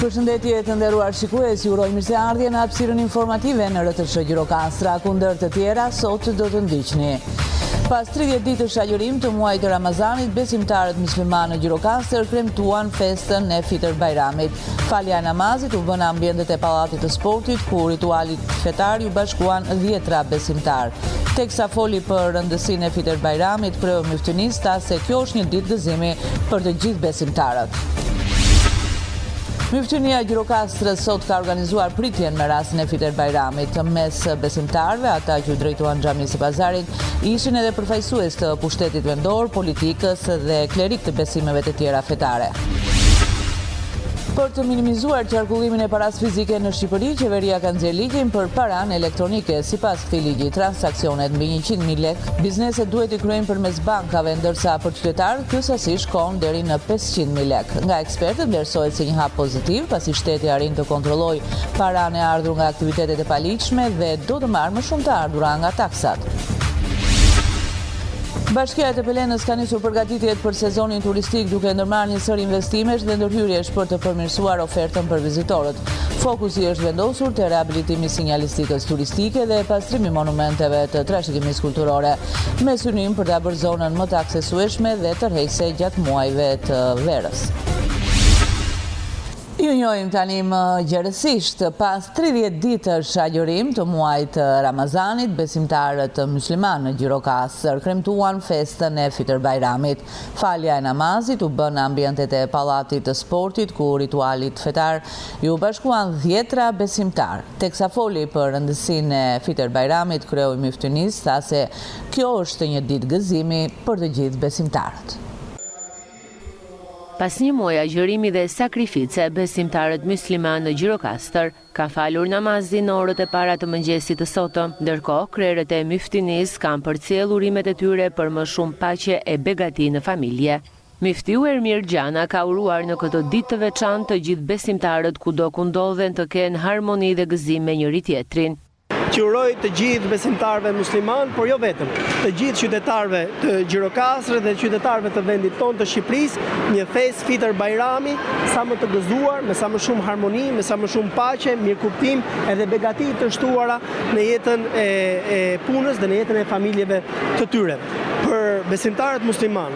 Përshëndetje të nderuar shikues, ju uroj mirëseardhje në hapësirën informative në RTS Gjirokastra, kundër të tjera sot do të ndiqni. Pas 30 ditësh agjërim të muajit të Ramazanit, besimtarët muslimanë në Gjirokastër kremtuan festën e Fitër Bajramit. Falja e namazit u bën në ambientet e pallatit të sportit, ku ritualit fetar ju bashkuan 10 besimtar. Teksa foli për rëndësinë e Fitër Bajramit, kreu myftënisë tha se kjo është një ditë gëzimi për të gjithë besimtarët. Myftënia e Gjirokastrës sot ka organizuar pritjen me rastin e Fitër Bajramit. Mes besimtarëve, ata që drejtuan xhamisë së Pazarit, ishin edhe përfaqësues të pushtetit vendor, politikës dhe klerik të besimeve të tjera fetare. Për të minimizuar qarkullimin e paras fizike në Shqipëri, qeveria ka nxjerrë ligjin për paranë elektronike. Sipas këtij ligji, transaksionet mbi 100.000 lekë, bizneset duhet i kryejnë përmes bankave, ndërsa për qytetarët ky sasi shkon deri në 500.000 lekë. Nga ekspertët vlerësohet si një hap pozitiv, pasi shteti arrin të kontrollojë paranë e ardhur nga aktivitetet e paligjshme dhe do të marrë më shumë të ardhura nga taksat. Bashkia e Tepelenës ka nisur përgatitjet për sezonin turistik duke ndërmarrë një sër investimesh dhe ndërhyrjesh për të përmirësuar ofertën për vizitorët. Fokusi është vendosur te rehabilitimi i sinjalistikës turistike dhe pastrimi i monumenteve të trashëgimisë kulturore, me synim për ta bërë zonën më të aksesueshme dhe tërheqëse gjatë muajve të verës. Ju njohim tani më gjerësisht. Pas 30 ditësh agjërim të muajit Ramazanit, besimtarët muslimanë në Gjirokastër kremtuan festën e Fitër Bajramit. Falja e namazit u bën në ambientet e pallatit të sportit, ku ritualit fetar ju bashkuan 10 besimtar. Teksa foli për rëndësinë e Fitër Bajramit, kreu i myftënisë tha se kjo është një ditë gëzimi për të gjithë besimtarët. Pas një muaji agjërimi dhe sakrifice, besimtarët muslimanë në Gjirokastër kanë falur namazin në orët e para të mëngjesit të sotëm, ndërkohë krerët e myftinisë kanë përcjellë urimet e tyre për më shumë paqe e begati në familje. Miftiu Ermir Gjana ka uruar në këtë ditë të veçantë të gjithë besimtarët kudo ku ndodhen të kenë harmoni dhe gëzim me njëri tjetrin. Që uroj të gjithë besimtarëve musliman, por jo vetëm, të gjithë qytetarëve të Gjirokastrës dhe qytetarëve të vendit tonë të Shqipërisë, një festë Fitër Bajrami sa më të gëzuar, me sa më shumë harmoni, me sa më shumë paqe, mirëkuptim edhe begati të shtuara në jetën e punës dhe në jetën e familjeve të tyre. Për besimtarët musliman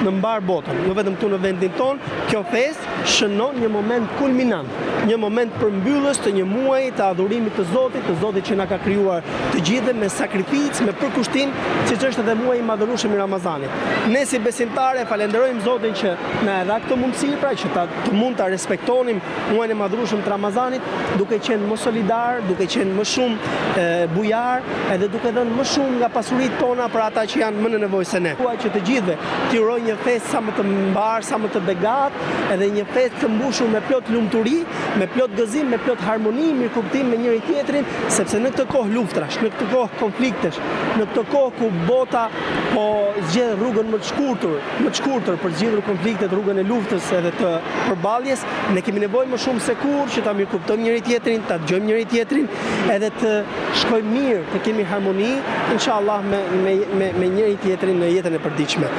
në mbar botën, jo vetëm këtu në vendin tonë, kjo festë shënon një moment kulminant, një moment përmbyllës të një muaji të adhurimit të Zotit që na ka krijuar të gjithë me sakrificë, me përkushtim, siç është edhe muaji i madhërueshëm i Ramazanit. Ne si besimtarë falenderojmë Zotin që na dha këtë mundësi, pra që të mund ta respektonim muajin e madhërueshëm të Ramazanit, duke qenë më solidar, duke qenë më shumë bujar, edhe duke dhënë më shumë nga pasuritë tona për ata që janë më në nevojë se ne. Dua që të gjithëve t'i uroj një festë sa më të mbar, sa më të begat, edhe një festë të mbushur me plot lumturi, me plot gëzim, me plot harmoni, mirëkuptim me njëri tjetrin, sepse në këtë kohë luftrash, në këtë kohë konfliktesh, në këtë kohë ku bota po zgjedh rrugën më të shkurtër për zgjedhur konfliktet, rrugën e luftës edhe të përballjes, ne kemi nevojë më shumë se kur që ta mirëkuptojmë njëri tjetrin, ta dëgjojmë njëri tjetrin, edhe të shkojmë mirë, të kemi harmoni, inshallah me njëri tjetrin në jetën e përditshme.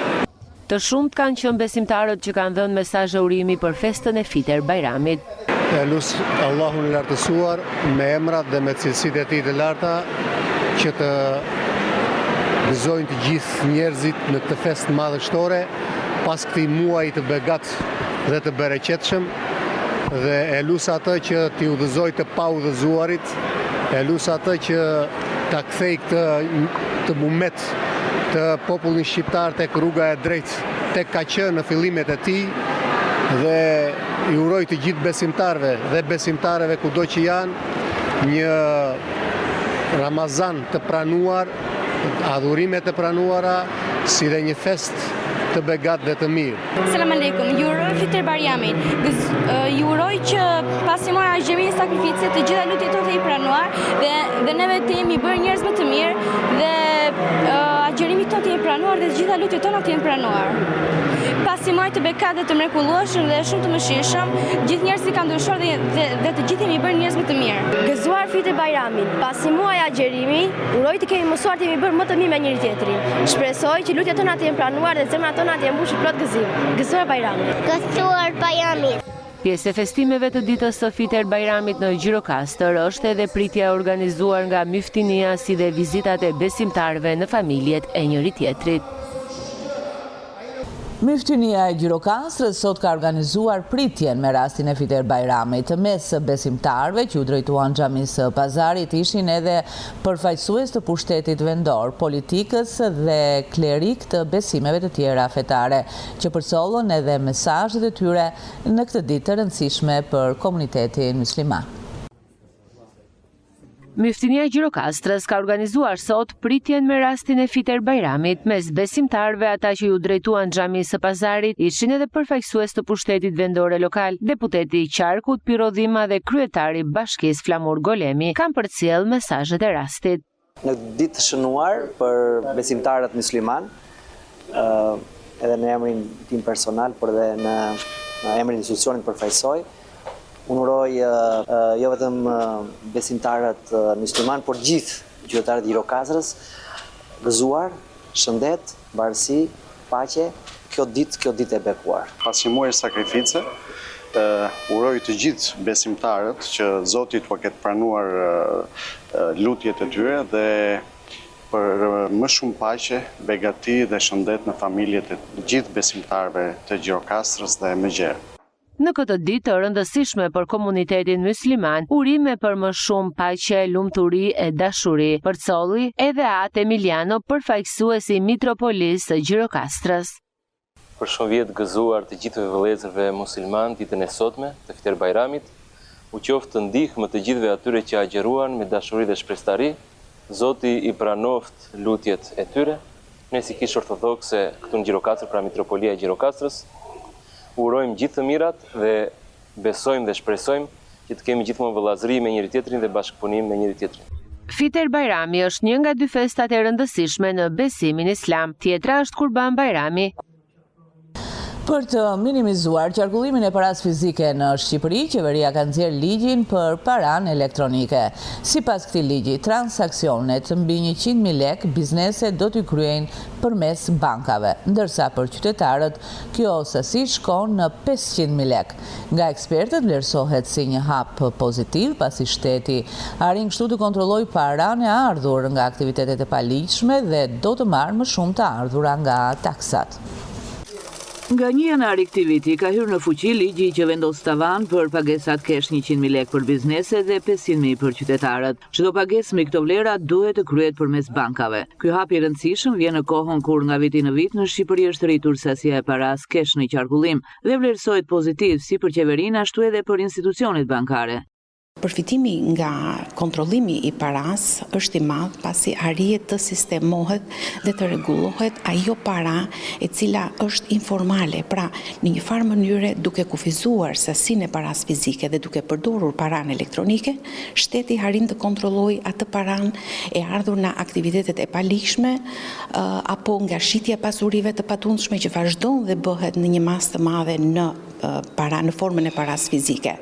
Të shumt kanë qenë besimtarët që kanë dhënë mesazhe urimi për festën e Fitër Bajramit. Elus Allahun e lartësuar me emrat dhe me cilësitë e tij të larta që të gëzojnë të gjithë njerëzit në këtë festë madhështore pas këtij muaji të begat dhe të bereqetshëm, dhe elus atë që t'i udhëzoj të paudhëzuarit, elus atë që ta kthej këtë mumet të popullin shqiptar tek rruga e drejtë, tek ka qenë në fillimet e tij, dhe i uroj të gjithë besimtarëve dhe besimtareve kudo që janë një Ramazan të pranuar, adhurime të pranuara, si dhe një fest të begat dhe të mirë. Selam aleikum, ju uroj Fitër Bajramit. Ju uroj që pasi mora agjërimin e sakrificës, të gjitha lutjet tona i pranuar dhe neve të jemi bërë njerëz më të mirë dhe agjërimi tonë të jetë pranuar dhe të gjitha lutjet tona të jenë pranuar. Pasi muaj të bekat dhe të mrekullueshëm dhe shumë të mëshirshëm, gjithë njerëzit kanë ndryshuar dhe të gjithë jemi bërë njerëz më të mirë. Gëzuar Fitër Bajramit, pasi muaj agjërimi, uroj të kemi mësuar të jemi bërë më të mirë me njëri tjetrin. Shpresoj që lutjet tona të jenë pranuar dhe zemrat tona të jenë mbushur plot gëzim. Gëzuar Bajramit. Gëzuar Bajramit. Pjesë e festimeve të ditës së Fitër Bajramit në Gjirokastër është edhe pritja organizuar nga myftinia si dhe vizitat e besimtarëve në familjet e njëri tjetrit. Myftinia e Gjirokastrës sot ka organizuar pritjen me rastin e Fitër Bajramit. Mes besimtarëve që u drejtuan xhamisë Pazarit ishin edhe përfaqësues të pushtetit vendor, politikës dhe klerik të besimeve të tjera fetare, që përsollën edhe mesazhet e tyre në këtë ditë të rëndësishme për komunitetin musliman. Myftinia e Gjirokastrës ka organizuar sot pritjen me rastin e Fitër Bajramit. Mes besimtarëve, ata që ju drejtuan xhamisë së Pazarit ishin edhe përfaqësues të pushtetit vendore lokal, deputeti i Qarkut Piro Dhima dhe kryetari i Bashkisë Flamur Golemi kanë përcjell mesazhet e rastit. Në ditë të shënuar për besimtarët musliman, edhe në emrin tim personal, por edhe në emrin e institucionit përfaqësoj, unë uroj jo vetëm besimtarët musliman, por gjithë qytetarët e Gjirokastrës gëzuar, shëndet, varësi, paqe, kjo ditë e bekuar. Pas një muaji sakrifice, uroj të gjithë besimtarët që Zoti t'u ketë pranuar lutjet e tyre dhe për më shumë paqe, begati dhe shëndet në familjet e gjithë besimtarëve të Gjirokastrës dhe më gjerë. Në këtë ditë të rëndësishme për komunitetin musliman, urime për më shumë paqe, lumturi e dashuri, përcolli edhe Atë Emiliano, përfaqësuesi mitropolis së Gjirokastrës. Për shumë vjetë gëzuar të gjithëve vëllezërve musliman ditën e sotme të Fitër Bajramit, u qoftë të ndihmë të gjithëve atyre që agjeruan me dashuri dhe shpreshtari, Zoti i pranoft lutjet e tyre. Ne si Kishë Ortodokse këtu në Gjirokastër, pra Mitropolia e Gjirokastrës, urojmë gjithë të mirat dhe besojmë dhe shpresojmë që të kemi gjithmonë vëllazëri me njëri tjetrin dhe bashkëpunim me njëri tjetrin. Fitër Bajrami është një nga dy festat e rëndësishme në besimin islam. Tjetra është Kurban Bajrami. Për të minimizuar qarkullimin e paras fizike në Shqipëri, qeveria ka nxjerrë ligjin për paranë elektronike. Sipas këtij ligji, transaksionet mbi 100.000 lekë bizneset do t'i kryejnë përmes bankave, ndërsa për qytetarët kjo sasi shkon në 500.000 lekë. Nga ekspertët vlerësohet si një hap pozitiv, pasi shteti arrin kështu të kontrollojë paranë e ardhur nga aktivitetet e paligjshme dhe do të marrë më shumë të ardhura nga taksat. Nga 1 janar i këtij viti ka hyrë në fuqi ligji që vendos tavan për pagesat kesh 100.000 lekë për bizneset dhe 500.000 për qytetarët. Çdo pagesë me këto vlera duhet të kryhet përmes bankave. Ky hap i rëndësishëm vjen në kohën kur nga viti në vit në Shqipëri është rritur sasia e paras kesh në qarkullim dhe vlerësohet pozitiv si për qeverinë ashtu edhe për institucionet bankare. Përfitimi nga kontrollimi i paras është i madh pasi arrihet të sistemohet dhe të rregullohet ajo para e cila është informale. Pra, në një farë mënyre duke kufizuar sasinë e paras fizike dhe duke përdorur paranë elektronike, shteti arrin të kontrollojë atë paranë e ardhur nga aktivitetet e paligjshme apo nga shitja e pasurive të patundshme që vazhdon dhe bëhet në një masë të madhe në formën e paras fizike.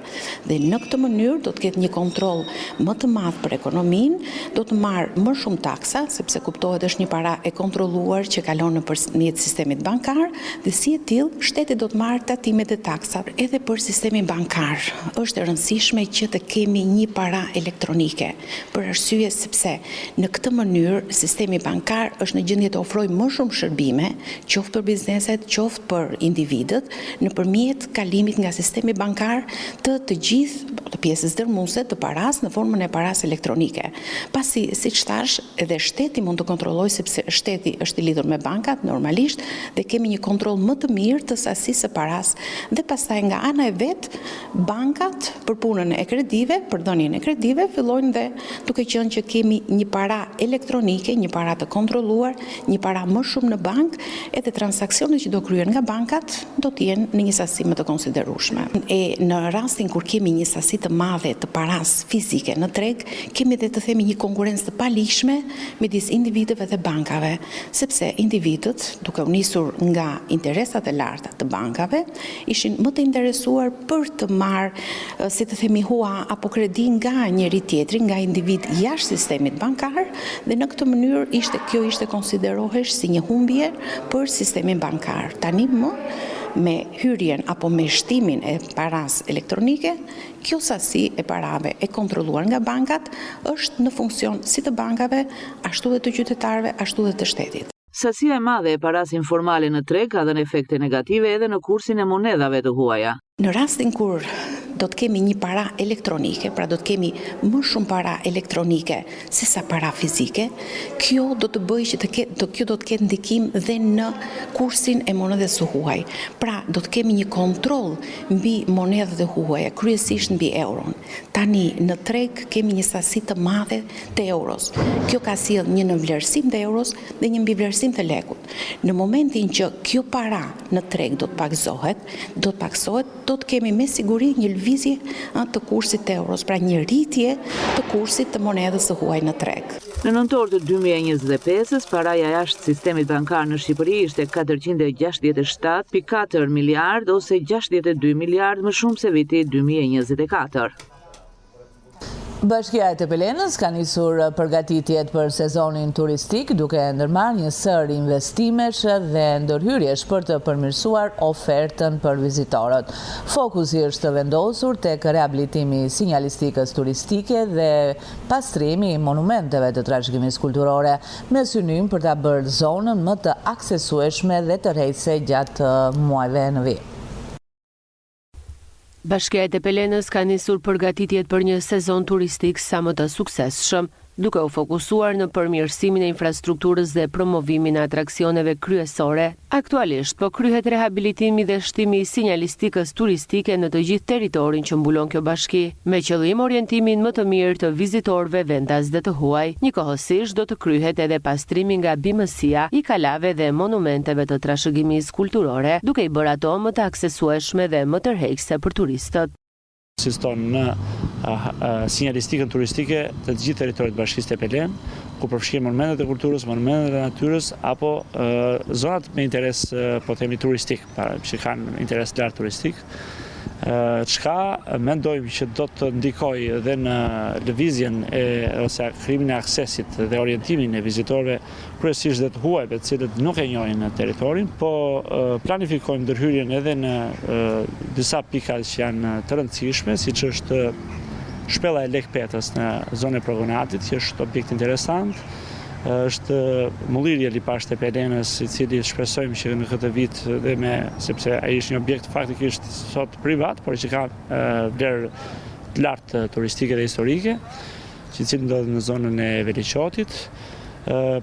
Dhe në këtë mënyrë do të ketë një kontroll më të madh për ekonominë, do të marrë më shumë taksa, sepse kuptohet është një para e kontrolluar që kalon nëpërmjet sistemit bankar, dhe si e tillë shteti do të marrë tatimet e taksave edhe për sistemin bankar. Është e rëndësishme që të kemi një para elektronike, për arsye sepse në këtë mënyrë sistemi bankar është në gjendje të ofrojë më shumë shërbime, qoftë për bizneset, qoftë për individët, nëpërmjet kalimit nga sistemi bankar të gjithë të pjesës dërmuese të paras në formën e paras elektronike. Pasi, siç thash, edhe shteti mund të kontrollojë sepse shteti është i lidhur me bankat normalisht dhe kemi një kontroll më të mirë të sasisë së paras dhe pastaj nga ana e vet bankat për punën e kredive, për dhënien e kredive fillojnë dhe duke qenë që kemi një para elektronike, një para të kontrolluar, një para më shumë në bank, edhe transaksionet që do kryen nga bankat do të jenë në një sasi më të konsiderueshme. E në rastin kur kemi një sasi të madhe të paras fizike në treg, kemi dhe të themi një konkurrencë të paligjshme midis individëve dhe bankave, sepse individët, duke u nisur nga interesat e larta të bankave, ishin më të interesuar për të marrë, si të themi, hua apo kredi nga njëri tjetri, nga individ jashtë sistemit bankar, dhe në këtë mënyrë kjo ishte konsiderohesh si një humbje për sistemin bankar. Tani më me hyrjen apo me shtimin e paras elektronike, kjo sasi e parave e kontrolluar nga bankat është në funksion si të bankave, ashtu dhe të qytetarëve, ashtu dhe të shtetit. Sasia e madhe e paras informale në treg ka dhënë efekte negative edhe në kursin e monedhave të huaja. Në rastin kur do të kemi një para elektronike, pra do të kemi më shumë para elektronike se sa para fizike, kjo do të bëjë që kjo do të ketë ndikim dhe në kursin e monedhës së huaj. Pra do të kemi një kontroll mbi monedhët e huaja, kryesisht mbi euron. Tani në treg kemi një sasi të madhe të euros. Kjo ka sjellë një nënvlerësim të euros dhe një mbivlerësim të lekut. Në momentin që kjo para në treg do të paksohet, do të kemi me siguri një lëvizje të kursit të euros, pra një rritje të kursit të monedhës së huaj në treg. Në nëntor të 2025-s, paraja jashtë sistemit bankar në Shqipëri ishte 467,4 miliard ose 62 miliard më shumë se viti 2024. Bashkia e Tepelenës ka nisur përgatitjet për sezonin turistik duke ndërmarrë një sër investimesh dhe ndërhyrjesh për të përmirësuar ofertën për vizitorët. Fokusi është vendosur tek rehabilitimi i sinjalistikës turistike dhe pastrimi i monumenteve të trashëgimisë kulturore me synim për ta bërë zonën më të aksesueshme dhe të rrejtëse gjatë muajve në vit. Bashkia e Tepelenës ka nisur përgatitjet për një sezon turistik sa më të suksesshëm, duke u fokusuar në përmirësimin e infrastrukturës dhe promovimin e atraksioneve kryesore. Aktualisht po kryhet rehabilitimi dhe shtimi i sinjalistikës turistike në të gjithë territorin që mbulon kjo bashki, me qëllim orientimin më të mirë të vizitorëve vendas dhe të huaj. Njëkohësisht do të kryhet edhe pastrimi nga bimësia i kalave dhe monumenteve të trashëgimisë kulturore, duke i bërë ato më të aksesueshme dhe më tërheqëse për turistët. Insiston në sinjalistikën turistike të gjithë territorit të Bashkisë Tepelen, ku përfshin monumentet e kulturës, monumentet e natyrës apo zonat me interes po themi turistik, që kanë interes lart turistik. Çka mendojmë që do të ndikojë edhe në lëvizjen ose krimin e aksesit dhe orientimin e vizitorëve, kryesisht dhe të huajve, të cilët nuk e njohin territorin, po planifikojmë ndërhyrjen edhe në disa pika që janë të rëndësishme, siç është shpella e Lekpetës në zonën e Progonatit, që është objekt interesant. Është mullirja Lipash Tepelenës, i cili shpresojmë që në këtë vit sepse ai është një objekt faktikisht sot privat, por që ka vlerë të lartë turistike dhe historike, i cili ndodhet në zonën e Veliqotit.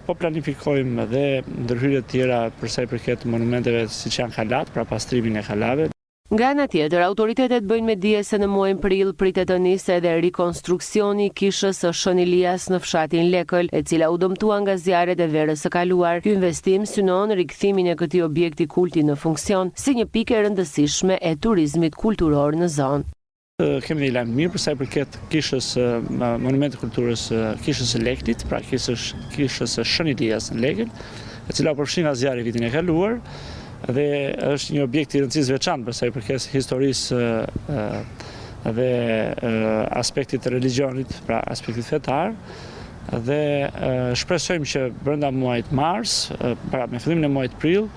Po planifikojmë dhe ndërhyrje të tjera për sa i përket monumenteve siç janë kalat, pra pastrimin e kalave. Nga ana tjetër, autoritetet bëjnë me dije se në muajin prill pritet të nisë edhe rikonstruksioni i kishës së Shën Ilias në fshatin Lekël, e cila u dëmtua nga zjarret e verës së kaluar. Ky investim synon rikthimin e këtij objekti kulti në funksion si një pikë e rëndësishme e turizmit kulturor në zonë. Kemi një lajm mirë për sa i përket kishës monumentit kulturës kishës së Lekëlit, pra kishës së Shën Ilias në Lekël, e cila u përfshi nga zjarri vitin e kaluar. Dhe është një objekt i rëndësisë veçantë për sa i përket historisë dhe aspektit të religionit, pra aspektit fetar. Dhe shpresojmë që brenda muajit mars, pra me fillimin e muajit prill,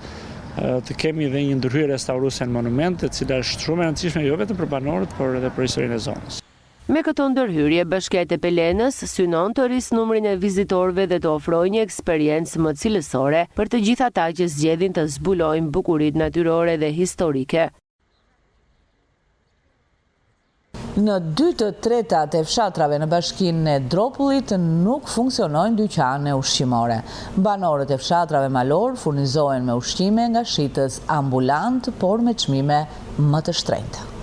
të kemi edhe një ndërhyrje restauruese në monument, e cila është shumë e rëndësishme jo vetëm për banorët, por edhe për historinë e zonës. Me këto ndërhyrje, Bashkia e Tepelenës synon të rrisë numrin e vizitorëve dhe të ofrojë një eksperiencë më cilësore për të gjithë ata që zgjedhin të zbulojnë bukuritë natyrore dhe historike. Në 2/3 e fshatrave në bashkinë e Dropullit nuk funksionojnë dyqane ushqimore. Banorët e fshatrave malor furnizohen me ushqime nga shitës ambulant, por me çmime më të shtrenjta.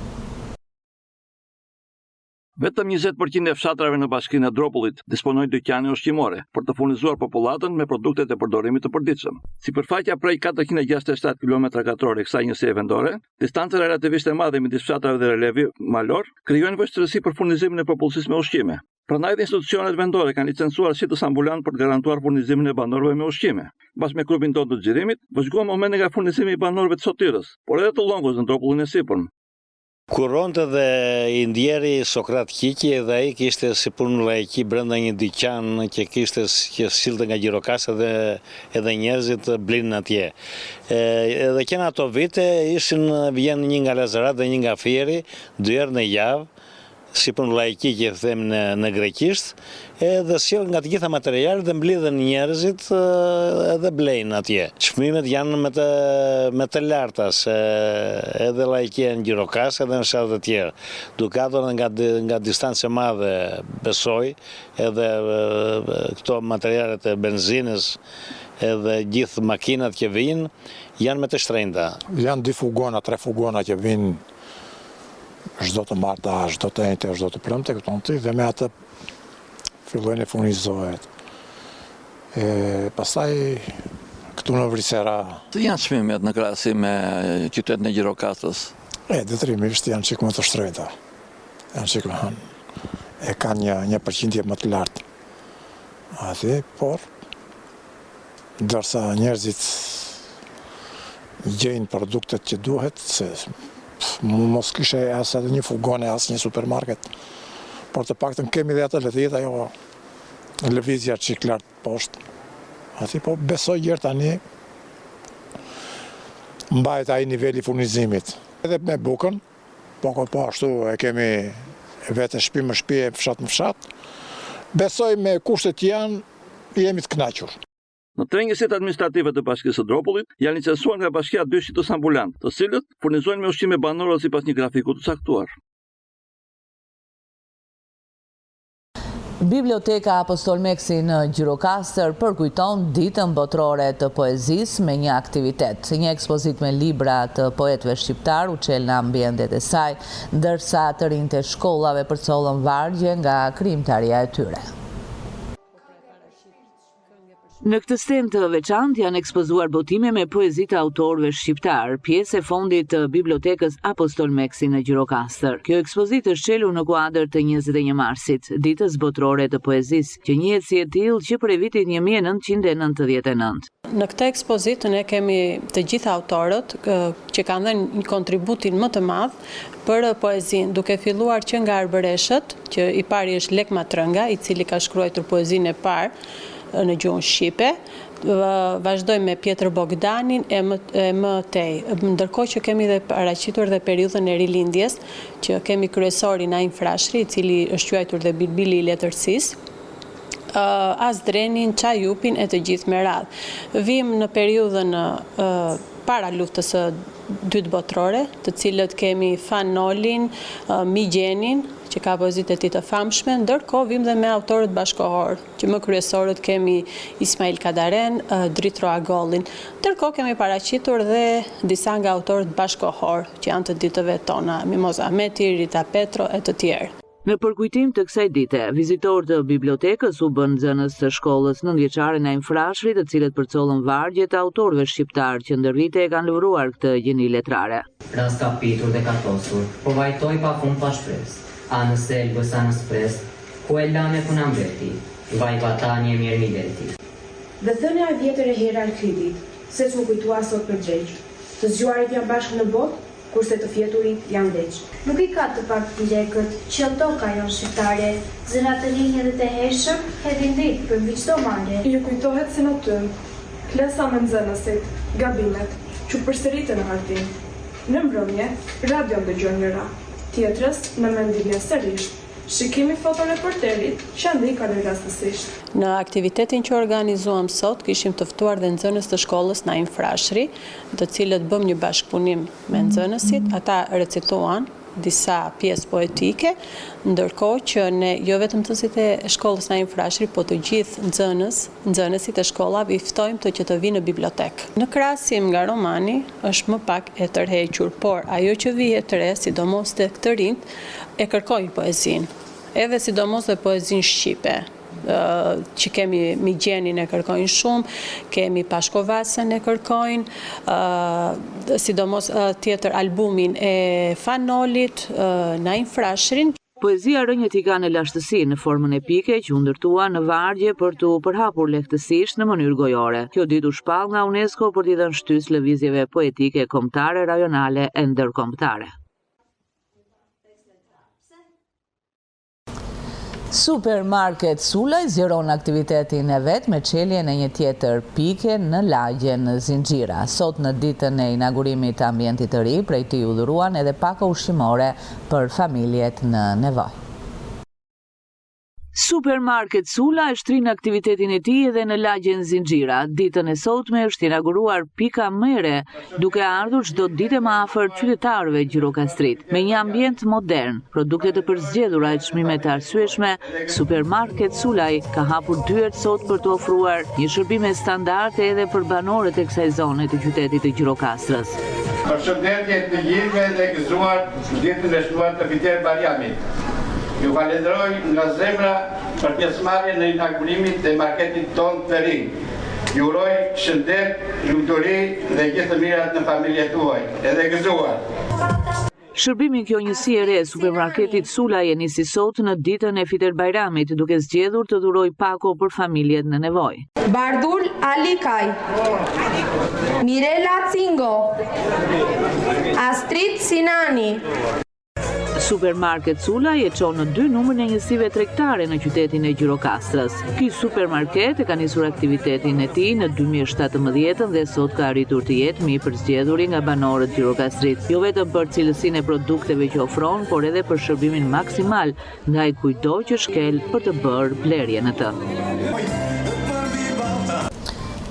Vetëm 20% e fshatrave në bashkinë e Dropullit disponojnë dyqane ushqimore për të furnizuar popullatën me produktet e përdorimit të përditshëm. Sipërfaqja prej 467 km2 e kësaj njësie vendore, distanca relativisht e madhe midis fshatrave dhe relevi malor, krijojnë vështirësi për furnizimin e popullsisë me ushqime. Prandaj dhe institucionet vendore kanë licencuar shitës ambulant për të garantuar furnizimin e banorëve me ushqime. Bashkë me grupin tonë të xhirimit, vëzhguam momente nga furnizimi i banorëve të Sotyrës, por edhe të Llongës në Dropullin e Sipërm. Kuronte dhe i ndjeri Sokrat Kiki dhe ai kishte si punë laiki brenda një dyqan që sillte nga Gjirokastra edhe njerëzit blinin atje. Edhe kena ato vite vjen një nga Lazarat dhe një nga Fieri, 2 herë në javë, si punë laiki që them në greqisht, edhe sjell nga të gjitha materialet dhe mblidhen njerëzit edhe blejnë atje. Çmimet janë me të larta se edhe laikia në Gjirokastra edhe në fshatet të tjera. Dukator nga distancë e madhe besoj, edhe këto materialet e benzinës edhe gjithë makinat që vinë janë me të shtrenjta. Janë 2 fugona, 3 fugona që vinë çdo të marta, çdo të enjte, çdo të premte këtu dhe me atë fillojnë e furnizohet. Pastaj këtu në Vrisera. Të janë çmimet në krahasim me qytetin e Gjirokastrës? Detyrimisht janë çik më të shtrenjta. Janë çik e kanë një përqindje më të lartë. Atë, por ndërsa njerëzit gjejnë produktet që duhet, se mos kishe as edhe një fugone, as një supermarket, por të paktën kemi dhe atë letë ajo lëvizja çik lart poshtë. Aty po besoj gjërë tani mbahet ai niveli furnizimit. Edhe me bukën, po ashtu e kemi vetë shtëpi më shtëpi, fshat më fshat. Besoj me kushtet janë, jemi të kënaqur. Në trengësitë administrative të Bashkisë së Dropullit janë licencuar nga bashkia 2 shitës ambulant, të cilët furnizojnë me ushqime banore sipas një grafiku të caktuar. Biblioteka Apostol Meksi në Gjirokastër përkujton ditën botërore të poezisë me një aktivitet. Një ekspozit me libra të poetëve shqiptar u çel në ambientet e saj, ndërsa të rinjtë e shkollave përcollën vargje nga krijimtaria e tyre. Në këtë stend të veçantë janë ekspozuar botime me poezi të autorëve shqiptar, pjesë e fondit të Bibliotekës Apostol Meksi në Gjirokastër. Kjo ekspozitë është çelur në kuadër të 21 marsit, ditës botërore të poezisë, që njihet si e tillë që prej vitit 1999. Në këtë ekspozitë ne kemi të gjitha autorët që kanë dhënë një kontributin më të madh për poezinë, duke filluar që nga Arbëreshët, që i pari është Lek Matrënga, i cili ka shkruar poezinë e parë në gjuhën shqipe, vazhdojmë me Pjetër Bogdanin e më tej. Ndërkohë që kemi dhe paraqitur dhe periudhën e rilindjes, që kemi kryesorin Naim Frashëri, i cili është quajtur dhe Bilbili i letërsisë, Azdrenin, Çajupin e të gjithë me radhë. Vim në periudhën para luftës së dytë botërore, të cilët kemi Fanolin, Migjenin, që ka poezitë e tij të famshme, ndërkohë vim dhe me autorët bashkohor, që më kryesorët kemi Ismail Kadaren, Dritro Agollin. Ndërkohë kemi paraqitur dhe disa nga autorët bashkohor, që janë të ditëve tona, Mimoz Ahmeti, Rita Petro e të tjerë. Në përkujtim të kësaj dite, vizitorë të bibliotekës u bën nxënës së shkollës nëntëvjeçare Naim Frashëri, të cilët përcollën vargje të autorëve shqiptar që ndër vite e kanë lëvruar këtë gjeni letrare. Rast kapitur dhe katosur, po vajtoj pa fund pa shpresë. Anës selbës, anës presë, ku e lame puna mbeti, vaj vatanje mirë mileti. Dhe thënia e vjetër e Heraklitit, se që më kujtua sot për gjegjë, të zgjuarit janë bashkë në botë, kurse të fjeturit janë veç. Nuk i ka të pak të lekët, që toka janë shqiptare, zërat të linjë dhe të heshëm, hedhin dritë për mbi çdo male. Ju kujtohet se në tëmë, klasa me nxënësit, gabimet, që përsëritën në hartin. Në mbrëmje, radion dëgjon njëra, tjetrës në mendimje sërisht, shikimi fotoreporterit që ndika në rastësisht. Në aktivitetin që organizuam sot, kishim të ftuar dhe nxënës të shkollës Naim Frashëri, të cilët bëm një bashkëpunim me nxënësit, ata recituan disa pjesë poetike, ndërkohë që ne jo vetëm nxënësit e shkollës Naim Frashëri, po të gjithë nxënësit e shkollave i ftojmë të që të vinë në bibliotekë. Në krahasim nga romani është më pak e tërhequr, por ajo që vihet të re, sidomos tek të rinjt, e kërkojnë poezinë, edhe sidomos dhe poezinë shqipe. Që kemi Migjenin e kërkojnë shumë, kemi Pashkovasën e kërkojnë, sidomos tjetër albumin e Fanolit, Naim Frashërin. Poezia rënjët i ka në lashtësi në formën epike që u ndërtua në vargje për të përhapur lehtësisht në mënyrë gojore. Kjo ditë u shpall nga UNESCO për t'i dhënë shtys lëvizjeve poetike kombëtare, rajonale e ndërkombëtare. Supermarket Sulaj zgjeron aktivitetin e vet me çeljen e një tjetër pike në lagjen Zinxhira. Sot në ditën e inaugurimit të ambientit të ri, prej tij u dhuruan edhe paka ushqimore për familjet në nevojë. Supermarket Sula e shtrin aktivitetin e tij edhe në lagjen Zinxhira. Ditën e sotme është inauguruar pika Mere, duke ardhur çdo ditë më afër qytetarëve gjirokastrit. Me një ambient modern, produkte të përzgjedhura e çmime të arsyeshme, Supermarket Sulaj ka hapur dyert sot për të ofruar një shërbim standarde edhe për banorët e kësaj zone të qytetit të Gjirokastrës. Përshëndetje të gjithëve dhe gëzuar ditën e shtuar të Fiter Bariamit. Ju falenderoj nga zemra për pjesëmarrjen në inaugurimin e marketit tonë të ri. Ju uroj shëndet, lumturi dhe gjithë të mirat në familjet tuaj. Edhe gëzuar. Shërbimi kjo njësi e re e supermarketit Sulaj e nisi sot në ditën e Fiter Bajramit, duke zgjedhur të dhuroj pako për familjet në nevojë. Bardul Alikaj, Mirela Cingo, Astrid Sinani. Supermarket Sulaj e çon në 2 numrin e njësive tregtare në qytetin e Gjirokastrës. Ky supermarket e ka nisur aktivitetin e tij në 2017 dhe sot ka arritur të jetë më i përzgjedhuri nga banorët gjirokastrit, jo vetëm për cilësinë e produkteve që ofron, por edhe për shërbimin maksimal ndaj kujdo që shkel për të bërë blerje në të.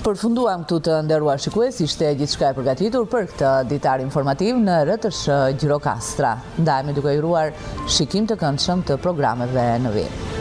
Përfunduam këtu të nderuar shikues, ishte gjithçka e përgatitur për këtë ditar informativ në RTS Gjirokastra. Ndajemi duke ju uruar shikim të këndshëm të programeve në vit.